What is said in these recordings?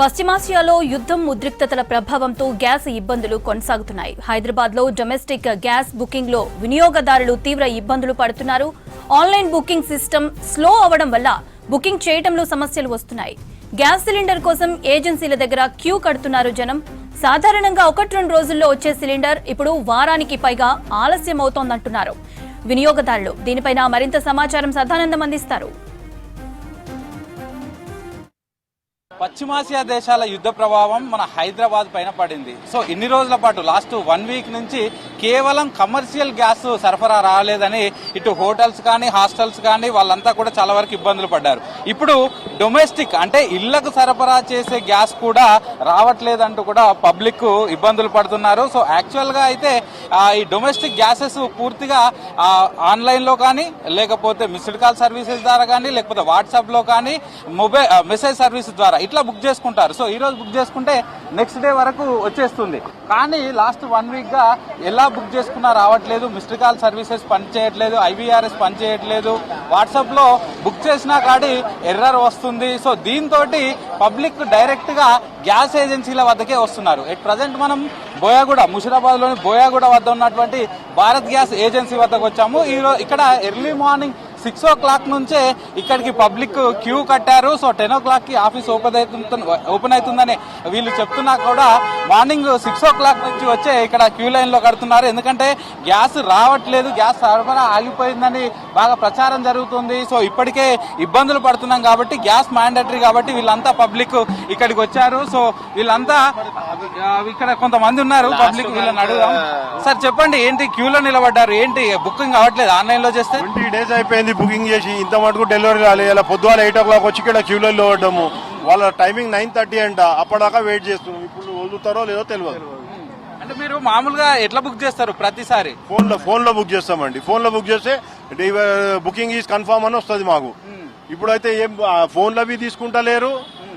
పశ్చిమాసియాలో యుద్ధం ఉద్రిక్తతల ప్రభావంతో గ్యాస్ ఇబ్బందులు కొనసాగుతున్నాయి. హైదరాబాద్లో డొమెస్టిక్ గ్యాస్ బుకింగ్లో వినియోగదారులు తీవ్ర ఇబ్బందులు పడుతున్నారు. ఆన్లైన్ బుకింగ్ సిస్టమ్ స్లో అవడం వల్ల బుకింగ్ చేయడంలో సమస్యలు వస్తున్నాయి. గ్యాస్ సిలిండర్ కోసం ఏజెన్సీల దగ్గర క్యూ కడుతున్నారు జనం. సాధారణంగా 1-2 రోజుల్లో వచ్చే సిలిండర్ ఇప్పుడు వారానికి పైగా ఆలస్యం అవుతోందంటున్నారు వినియోగదారులు. దీనిపైన మరింత సమాచారం సదానందం అందిస్తారు. పశ్చిమాసియా దేశాల యుద్ధ ప్రభావం మన హైదరాబాద్ పైన పడింది. సో ఇన్ని రోజుల పాటు లాస్ట్ 1 వీక్ నుంచి కేవలం కమర్షియల్ గ్యాస్ సరఫరా రాలేదని ఇటు హోటల్స్ కానీ హాస్టల్స్ కానీ వాళ్ళంతా కూడా చాలా వరకు ఇబ్బందులు పడ్డారు. ఇప్పుడు డొమెస్టిక్ అంటే ఇళ్లకు సరఫరా చేసే గ్యాస్ కూడా రావట్లేదంటూ కూడా పబ్లిక్ ఇబ్బందులు పడుతున్నారు. సో యాక్చువల్ గా అయితే ఈ డొమెస్టిక్ గ్యాసెస్ పూర్తిగా ఆన్లైన్ లో కానీ లేకపోతే మిస్డ్ కాల్ సర్వీసెస్ ద్వారా కానీ లేకపోతే వాట్సాప్ లో కానీ మొబైల్ మెసేజ్ సర్వీస్ ద్వారా ఇట్లా బుక్ చేసుకుంటారు. సో ఈ రోజు బుక్ చేసుకుంటే నెక్స్ట్ డే వరకు వచ్చేస్తుంది. కానీ లాస్ట్ 1 వీక్ గా ఎలా బుక్ చేసుకున్నా రావట్లేదు. మిస్డ్ కాల్ సర్వీసెస్ పనిచేయట్లేదు, ఐవీఆర్ఎస్ పనిచేయట్లేదు, వాట్సాప్ లో బుక్ చేసినా కాడి ఎర్రర్ వస్తుంది. సో దీంతో పబ్లిక్ డైరెక్ట్ గా గ్యాస్ ఏజెన్సీల వద్దకే వస్తున్నారు. ఎట్ ప్రజెంట్ మనం బోయాగూడ, ముషిరాబాద్ లోని బోయాగూడ వద్ద ఉన్నటువంటి భారత్ గ్యాస్ ఏజెన్సీ వద్దకు వచ్చాము. ఇక్కడ ఎర్లీ మార్నింగ్ 6 o'clock నుంచే ఇక్కడికి పబ్లిక్ క్యూ కట్టారు. సో 10 o'clock కి ఆఫీస్ ఓపెన్ అవుతుందని వీళ్ళు చెప్తున్నా కూడా మార్నింగ్ 6 o'clock నుంచి వచ్చే ఇక్కడ క్యూ లైన్ లో కడుతున్నారు. ఎందుకంటే గ్యాస్ రావట్లేదు, గ్యాస్ సరఫరా ఆగిపోయిందని బాగా ప్రచారం జరుగుతుంది. సో ఇప్పటికే ఇబ్బందులు పడుతున్నాం కాబట్టి గ్యాస్ మ్యాండేటరీ కాబట్టి వీళ్ళంతా పబ్లిక్ ఇక్కడికి వచ్చారు. సో వీళ్ళంతా ఇక్కడ కొంతమంది ఉన్నారు పబ్లిక్, వీళ్ళని అడుగుదాం. సార్ చెప్పండి, ఏంటి క్యూలో నిలబడ్డారు, ఏంటి బుకింగ్ అవ్వట్లేదు? ఆన్లైన్ లో చేస్తే 20 days అయిపోయింది బుకింగ్ చేసి, ఇంత మటుకు డెలివరీ రాలేదు. ఇలా పొద్దుగాల 8 o'clock వచ్చి ఇక్కడ క్యూలో నిలబడ్డాము. వాళ్ళ టైమింగ్ 9:30 అంట. అప్పటిదాకా వెయిట్ చేస్తున్నాం. ఇప్పుడు వదులుతారో లేదో తెలియదు. అంటే మీరు మామూలుగా ఎట్లా బుక్ చేస్తారు? ప్రతిసారి ఫోన్ లో బుక్ చేస్తామండి. ఫోన్ లో బుక్ చేస్తే బుకింగ్ ఈజ్ కన్ఫర్మ్ అని వస్తుంది మాకు. ఇప్పుడైతే ఏం ఫోన్లో అవి తీసుకుంటా లేరు.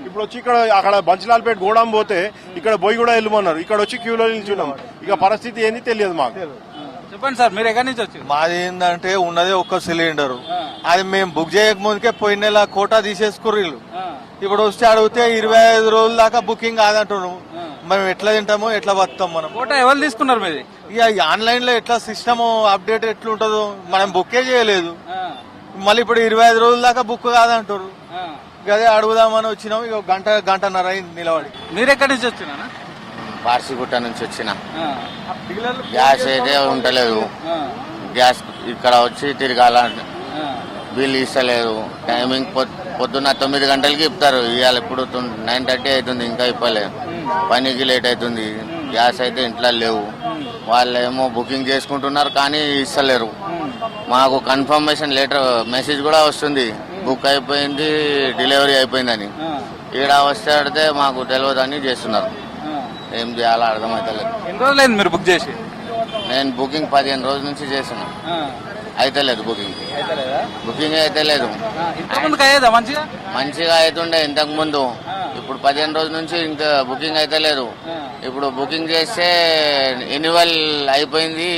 ఇప్పుడు వచ్చి అక్కడ బంచిలాల్పేట గోడాం పోతే ఇక్కడ పోయి కూడా వెళ్ళమన్నారు. ఇక్కడ వచ్చి క్యూలో నిల్చున్నాం. ఇక పరిస్థితి ఏంది తెలియదు మాకు. చెప్పండి సార్, మీరు ఎక్కడి నుంచి వచ్చారు? మాది ఏంటంటే ఉన్నదే ఒక్క సిలిండర్. అది మేము బుక్ చేయక ముందుకే పోయిన నెల కోటా తీసేసుకుర్రు. ఇప్పుడు వస్తే అడిగితే 25 రోజుల దాకా బుకింగ్ కాదంటున్నాం. మేము ఎట్లా తింటామో ఎట్లా బతాం? మనం కోటా ఎవరు తీసుకున్నారు మీది? ఇక ఆన్లైన్ లో ఎట్లా సిస్టమ్ అప్డేట్ ఎట్లుంటుందో మనం బుక్కే చేయలేదు. మళ్ళీ ఇప్పుడు 25 రోజుల దాకా బుక్ కాదంటారు. అదే అడుగుదామని వచ్చినాం. ఇక గంటన్నర అయింది నిలబడి. మీరు ఎక్కడి నుంచి వచ్చినా? పార్సిగుట్ట నుంచి వచ్చిన. గ్యాస్ అయితే ఉంటలేదు. గ్యాస్ ఇక్కడ వచ్చి తిరగాల, బిల్ ఇస్తలేదు. టైమింగ్ పొద్దున్న 9 గంటలకి ఇస్తారు. ఇవాళ ఇప్పుడు 9:30 అవుతుంది, ఇంకా ఇప్పలేదు. పనికి లేట్ అవుతుంది. గ్యాస్ అయితే ఇంట్లో లేవు. వాళ్ళేమో బుకింగ్ చేసుకుంటున్నారు కానీ ఇస్తలేరు. మాకు కన్ఫర్మేషన్ లెటర్ మెసేజ్ కూడా వస్తుంది, బుక్ అయిపోయింది, డెలివరీ అయిపోయిందని. ఈడ వస్తే అడితే మాకు తెలియదని చేస్తున్నారు. ఏం చేయాలో అర్థమైతలేదు. ఎన్ని రోజులైంది మీరు బుక్ చేసి? నేను బుకింగ్ 15 రోజుల నుంచి చేసాను. అయితే లేదు బుకింగ్ అయితే లేదు. మంచిగా అవుతుండే ఇంతకు ముందు. ఇప్పుడు 15 రోజుల నుంచి ఇంకా బుకింగ్ అయితే లేదు. ఇప్పుడు బుకింగ్ చేస్తే ఎన్యువల్ అయిపోయింది,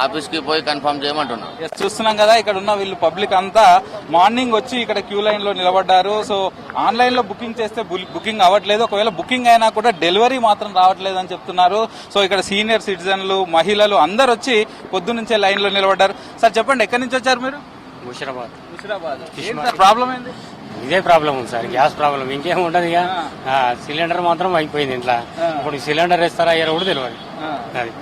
ఆఫీస్ కి పోయి కన్ఫర్మ్ చేయమంటున్నా. చూస్తున్నాం కదా, ఇక్కడ ఉన్న వీళ్ళు పబ్లిక్ అంతా మార్నింగ్ వచ్చి ఇక్కడ క్యూ లైన్ లో నిలబడ్డారు. సో ఆన్లైన్ లో బుకింగ్ చేస్తే బుకింగ్ అవ్వట్లేదు. ఒకవేళ బుకింగ్ అయినా కూడా డెలివరీ మాత్రం రావట్లేదు అని చెప్తున్నారు. సో ఇక్కడ సీనియర్ సిటిజన్లు, మహిళలు అందరు వచ్చి పొద్దున్నుంచే లైన్ లో నిలబడ్డారు. సార్ చెప్పండి, ఎక్కడి నుంచి వచ్చారు మీరు? ముషిరాబాద్. ప్రాబ్లం ఏంది? ఇదే ప్రాబ్లం ఉంది సార్, గ్యాస్ ప్రాబ్లం. ఇంకేం ఉండదు. ఇక సిలిండర్ మాత్రం అయిపోయింది ఇంట్లో. ఇప్పుడు సిలిండర్ ఇస్తారా అయ్యారో కూడా తెలియదు. అది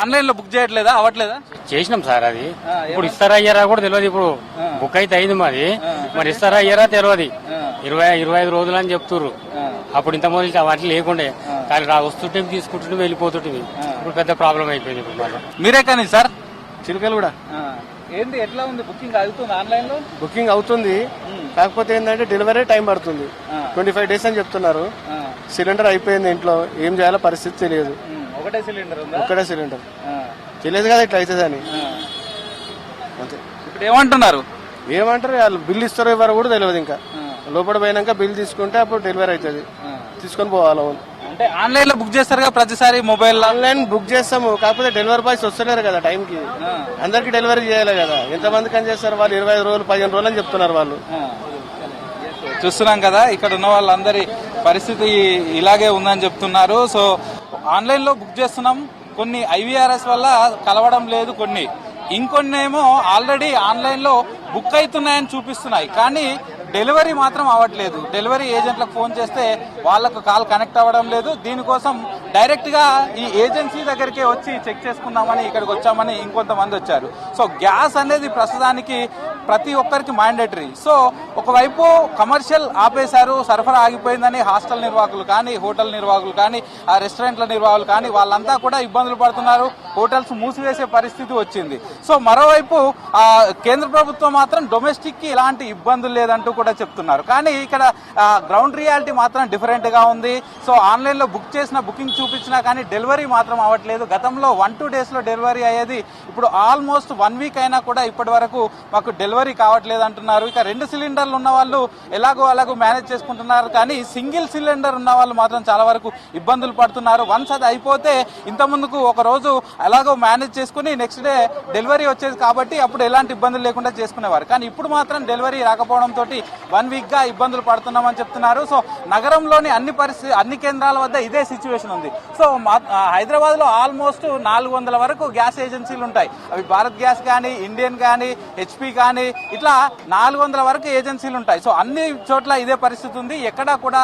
ఆన్లైన్ లో బుక్ చేయట్లేదా, అవ్వట్లేదా? చేసినాం సార్. అది ఇప్పుడు ఇస్తారా అయ్యారా కూడా తెలియదు. ఇప్పుడు బుక్ అయితే అయింది మాది, మరి ఇస్తారా అయ్యారా తెలియదు. 25 రోజులు అని చెప్తుర్రు. అప్పుడు ఇంత మొదలు వాటి లేకుండే, కానీ వస్తుంటే తీసుకుంటుంటే వెళ్ళిపోతుంటే ఇప్పుడు పెద్ద ప్రాబ్లం అయిపోయింది. ఇప్పుడు మీరే కానీ సార్ చిలుకలు కూడా ఏంటి, ఎట్లా ఉంది? బుకింగ్ అవుతుంది ఆన్లైన్ లో? బుకింగ్ అవుతుంది, కాకపోతే ఏంటంటే డెలివరీ టైం పడుతుంది. 25 days అని చెప్తున్నారు. సిలిండర్ అయిపోయింది ఇంట్లో, ఏం చేయాలో పరిస్థితి తెలియదు. ఒకటే సిలిండర్ తెలియదు కదా ఇట్లా అవుతుందని. అంతే. ఇప్పుడు ఏమంటున్నారు? వాళ్ళు బిల్ ఇస్తారో ఇవ్వరో కూడా తెలియదు. ఇంకా లోపల పోయినాక బిల్ తీసుకుంటే అప్పుడు డెలివరీ అవుతుంది, తీసుకొని పోవాలి. అంటే ఆన్లైన్ లో బుక్ చేస్తారు కదా ప్రతిసారి? మొబైల్ ఆన్లైన్ బుక్ చేస్తాము, కాకపోతే డెలివరీ బాయ్స్ వస్తలేరు కదా టైంకి. అందరికి డెలివరీ చేయాలి కదా. ఎంతమందికి అని చేస్తారు వాళ్ళు? 25 రోజులు 15 రోజులు అని చెప్తున్నారు వాళ్ళు. చూస్తున్నాం కదా, ఇక్కడ ఉన్న వాళ్ళందరి పరిస్థితి ఇలాగే ఉందని చెప్తున్నారు. సో ఆన్లైన్లో బుక్ చేస్తున్నాం, కొన్ని IVRS వల్ల కలవడం లేదు, ఇంకొన్ని ఏమో ఆల్రెడీ ఆన్లైన్లో బుక్ అవుతున్నాయని చూపిస్తున్నాయి, కానీ డెలివరీ మాత్రం అవ్వట్లేదు. డెలివరీ ఏజెంట్లకు ఫోన్ చేస్తే వాళ్ళకు కాల్ కనెక్ట్ అవ్వడం లేదు. దీనికోసం డైరెక్ట్గా ఈ ఏజెన్సీ దగ్గరికే వచ్చి చెక్ చేసుకుందామని ఇక్కడికి వచ్చామని ఇంకొంతమంది వచ్చారు. సో గ్యాస్ అనేది ప్రస్తుతానికి ప్రతి ఒక్కరికి మ్యాండేటరీ. సో ఒకవైపు కమర్షియల్ ఆపేశారు, సరఫరా ఆగిపోయిందని హాస్టల్ నిర్వాహకులు కానీ, హోటల్ నిర్వాహకులు కానీ, ఆ రెస్టారెంట్ల నిర్వాహకులు కానీ వాళ్ళంతా కూడా ఇబ్బందులు పడుతున్నారు. హోటల్స్ మూసివేసే పరిస్థితి వచ్చింది. సో మరోవైపు కేంద్ర ప్రభుత్వం మాత్రం డొమెస్టిక్ కి ఇలాంటి ఇబ్బందులు లేదంటూ కూడా చెప్తున్నారు. కానీ ఇక్కడ గ్రౌండ్ రియాలిటీ మాత్రం డిఫరెంట్ గా ఉంది. సో ఆన్లైన్ లో బుక్ చేసిన బుకింగ్ చూపించినా కానీ డెలివరీ మాత్రం అవ్వట్లేదు. గతంలో 1-2 days లో డెలివరీ అయ్యేది, ఇప్పుడు ఆల్మోస్ట్ 1 week అయినా కూడా ఇప్పటి వరకు మాకు డెలివరీ కావట్లేదు అంటున్నారు. ఇక 2 సిలిండర్లు ఉన్న వాళ్ళు ఎలాగో మేనేజ్ చేసుకుంటున్నారు, కానీ సింగిల్ సిలిండర్ ఉన్న వాళ్ళు మాత్రం చాలా వరకు ఇబ్బందులు పడుతున్నారు. వన్స్ అది అయిపోతే ఇంత ముందుకు ఒక రోజు ఎలాగో మేనేజ్ చేసుకుని నెక్స్ట్ డే డెలివరీ వచ్చేది కాబట్టి అప్పుడు ఎలాంటి ఇబ్బందులు లేకుండా చేసుకునేవారు. కానీ ఇప్పుడు మాత్రం డెలివరీ రాకపోవడంతో 1 week గా ఇబ్బందులు పడుతున్నామని చెప్తున్నారు. సో నగరంలోని అన్ని కేంద్రాల వద్ద ఇదే సిచ్యువేషన్ ఉంది. సో హైదరాబాద్ లో ఆల్మోస్ట్ 400 వరకు గ్యాస్ ఏజెన్సీలు ఉంటాయి. అవి భారత్ గ్యాస్ కానీ, ఇండియన్ కానీ, HP కానీ, ఇట్లా 400 వరకు ఏజెన్సీలు ఉంటాయి. సో అన్ని చోట్ల ఇదే పరిస్థితి ఉంది. ఎక్కడా కూడా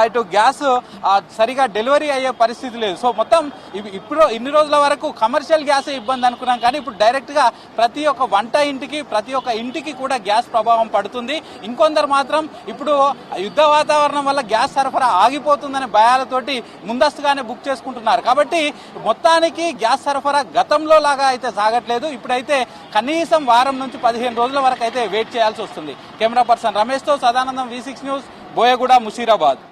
ఇటు గ్యాస్ సరిగా డెలివరీ అయ్యే పరిస్థితి లేదు. సో మొత్తం ఇప్పుడు ఇన్ని రోజుల వరకు కమర్షియల్ గ్యాస్ ఇబ్బంది అనుకున్నాం, కానీ ఇప్పుడు డైరెక్ట్ గా ప్రతి ఒక్క వంట ఇంటికి, ప్రతి ఒక్క ఇంటికి కూడా గ్యాస్ ప్రభావం పడుతుంది. ఇంకొందరు మాత్రం ఇప్పుడు యుద్ధ వాతావరణం వల్ల గ్యాస్ సరఫరా ఆగిపోతుందనే భయాలతోటి ముందస్తుగానే బుక్ చేసుకుంటున్నారు. కాబట్టి మొత్తానికి గ్యాస్ సరఫరా గతంలో లాగా అయితే సాగట్లేదు. ఇప్పుడైతే కనీసం వారం నుంచి 15 రోజుల వరకు అయితే వెయిట్ చేయాల్సి వస్తుంది. కెమెరా పర్సన్ రమేష్ తో సదానందం, V6 న్యూస్, బోయగూడ, ముషీరాబాద్.